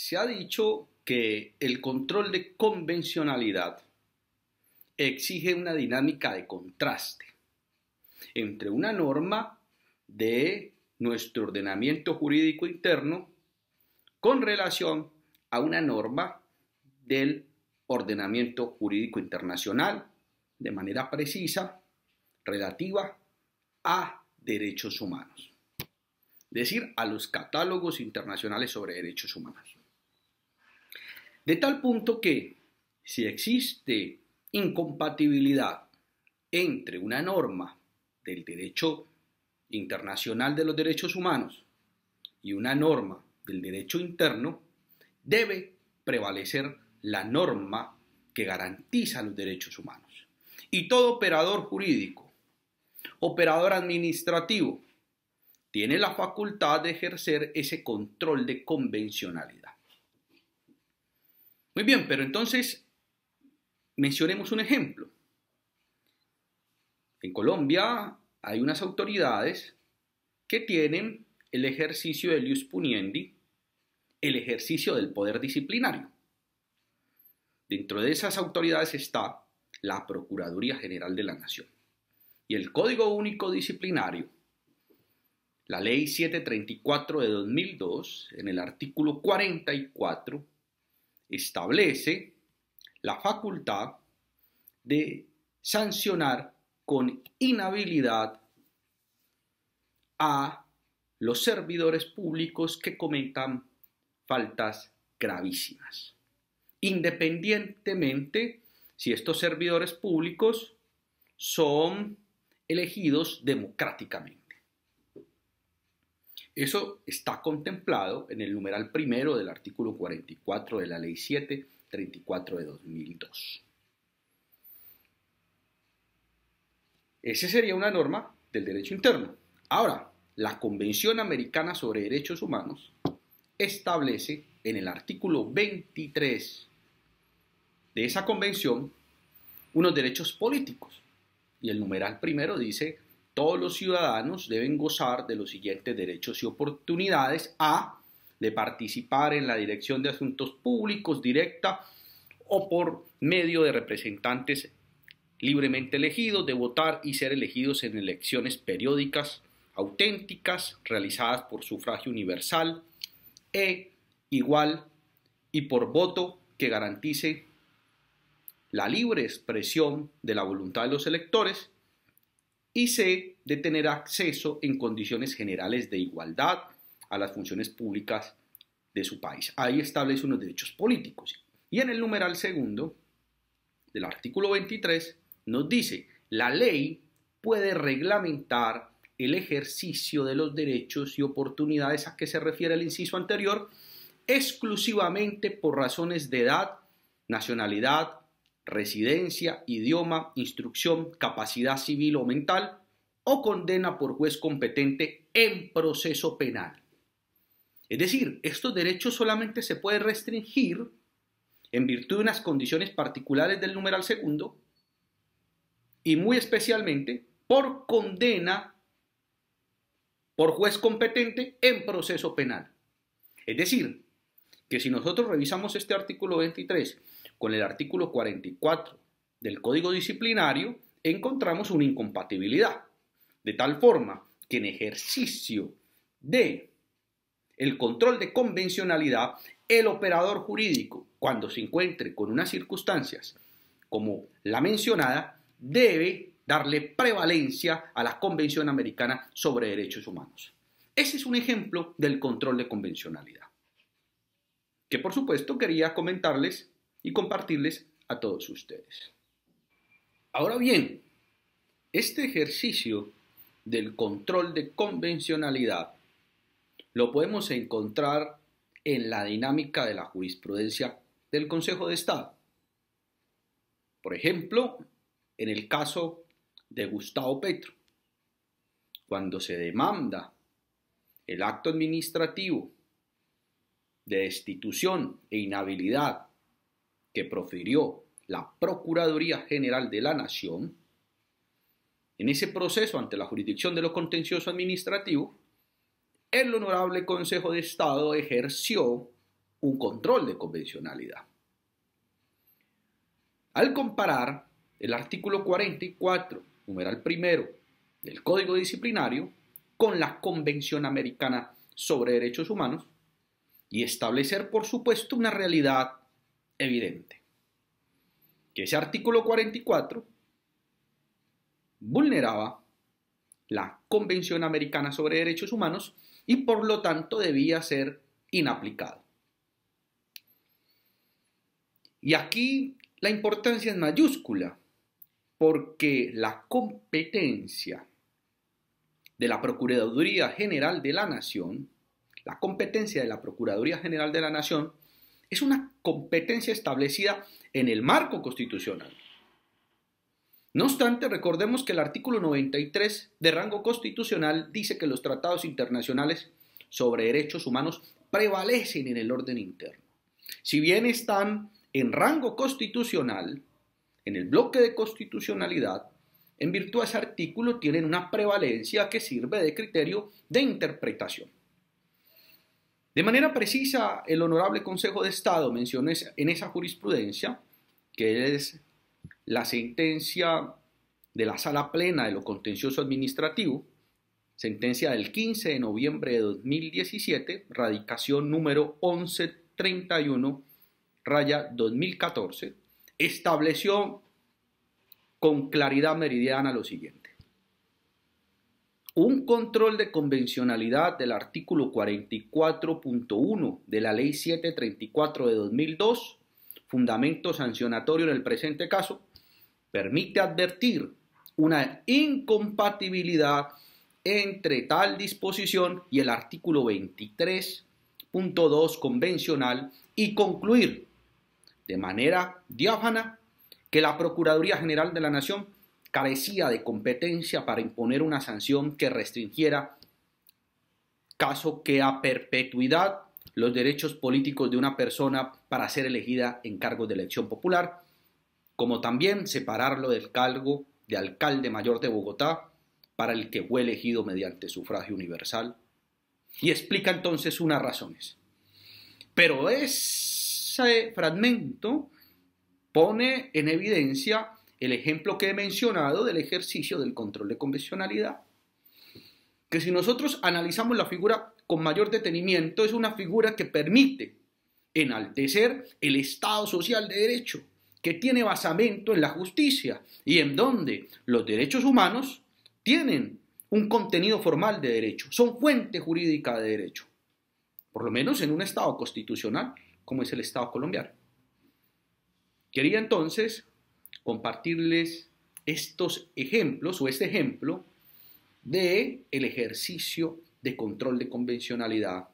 Se ha dicho que el control de convencionalidad exige una dinámica de contraste entre una norma de nuestro ordenamiento jurídico interno con relación a una norma del ordenamiento jurídico internacional, de manera precisa, relativa a derechos humanos, es decir, a los catálogos internacionales sobre derechos humanos. De tal punto que, si existe incompatibilidad entre una norma del derecho internacional de los derechos humanos y una norma del derecho interno, debe prevalecer la norma que garantiza los derechos humanos. Y todo operador jurídico, operador administrativo, tiene la facultad de ejercer ese control de convencionalidad. Muy bien, pero entonces mencionemos un ejemplo. En Colombia hay unas autoridades que tienen el ejercicio del ius puniendi, el ejercicio del poder disciplinario. Dentro de esas autoridades está la Procuraduría General de la Nación. Y el Código Único Disciplinario, la Ley 734 de 2002, en el artículo 44, establece la facultad de sancionar con inhabilidad a los servidores públicos que cometan faltas gravísimas, independientemente si estos servidores públicos son elegidos democráticamente. Eso está contemplado en el numeral primero del artículo 44 de la Ley 734 de 2002. Esa sería una norma del derecho interno. Ahora, la Convención Americana sobre Derechos Humanos establece en el artículo 23 de esa convención unos derechos políticos. Y el numeral primero dice: todos los ciudadanos deben gozar de los siguientes derechos y oportunidades: a, de participar en la dirección de asuntos públicos directa o por medio de representantes libremente elegidos, de votar y ser elegidos en elecciones periódicas auténticas realizadas por sufragio universal, igual y por voto que garantice la libre expresión de la voluntad de los electores, y C, de tener acceso en condiciones generales de igualdad a las funciones públicas de su país. Ahí establece unos derechos políticos. Y en el numeral segundo del artículo 23 nos dice: la ley puede reglamentar el ejercicio de los derechos y oportunidades a que se refiere el inciso anterior exclusivamente por razones de edad, nacionalidad, residencia, idioma, instrucción, capacidad civil o mental, o condena por juez competente en proceso penal. Es decir, estos derechos solamente se pueden restringir en virtud de unas condiciones particulares del numeral segundo y muy especialmente por condena por juez competente en proceso penal. Es decir, que si nosotros revisamos este artículo 23 con el artículo 44 del Código Disciplinario, encontramos una incompatibilidad, de tal forma que en ejercicio de el control de convencionalidad, el operador jurídico, cuando se encuentre con unas circunstancias como la mencionada, debe darle prevalencia a la Convención Americana sobre Derechos Humanos. Ese es un ejemplo del control de convencionalidad, que por supuesto quería comentarles y compartirles a todos ustedes. Ahora bien, este ejercicio del control de convencionalidad lo podemos encontrar en la dinámica de la jurisprudencia del Consejo de Estado. Por ejemplo, en el caso de Gustavo Petro, cuando se demanda el acto administrativo de destitución e inhabilidad que profirió la Procuraduría General de la Nación, en ese proceso ante la jurisdicción de lo contencioso administrativo, el Honorable Consejo de Estado ejerció un control de convencionalidad. Al comparar el artículo 44, numeral primero del Código Disciplinario con la Convención Americana sobre Derechos Humanos y establecer, por supuesto, una realidad evidente, que ese artículo 44 vulneraba la Convención Americana sobre Derechos Humanos y por lo tanto debía ser inaplicado. Y aquí la importancia es mayúscula, porque la competencia de la Procuraduría General de la Nación, es una competencia establecida en el marco constitucional. No obstante, recordemos que el artículo 93 de rango constitucional dice que los tratados internacionales sobre derechos humanos prevalecen en el orden interno. Si bien están en rango constitucional, en el bloque de constitucionalidad, en virtud de ese artículo tienen una prevalencia que sirve de criterio de interpretación. De manera precisa, el Honorable Consejo de Estado menciona en esa jurisprudencia, que es la sentencia de la Sala Plena de lo Contencioso Administrativo, sentencia del 15 de noviembre de 2017, radicación número 1131/2014, estableció con claridad meridiana lo siguiente. Un control de convencionalidad del artículo 44.1 de la Ley 734 de 2002, fundamento sancionatorio en el presente caso, permite advertir una incompatibilidad entre tal disposición y el artículo 23.2 convencional y concluir de manera diáfana que la Procuraduría General de la Nación carecía de competencia para imponer una sanción que restringiera, caso que a perpetuidad, los derechos políticos de una persona para ser elegida en cargos de elección popular, como también separarlo del cargo de alcalde mayor de Bogotá, para el que fue elegido mediante sufragio universal. Y explica entonces unas razones. Pero ese fragmento pone en evidencia el ejemplo que he mencionado del ejercicio del control de convencionalidad, que si nosotros analizamos la figura con mayor detenimiento, es una figura que permite enaltecer el Estado social de derecho, que tiene basamento en la justicia y en donde los derechos humanos tienen un contenido formal de derecho, son fuente jurídica de derecho, por lo menos en un Estado constitucional como es el Estado colombiano. Quería entonces compartirles estos ejemplos o este ejemplo del ejercicio de control de convencionalidad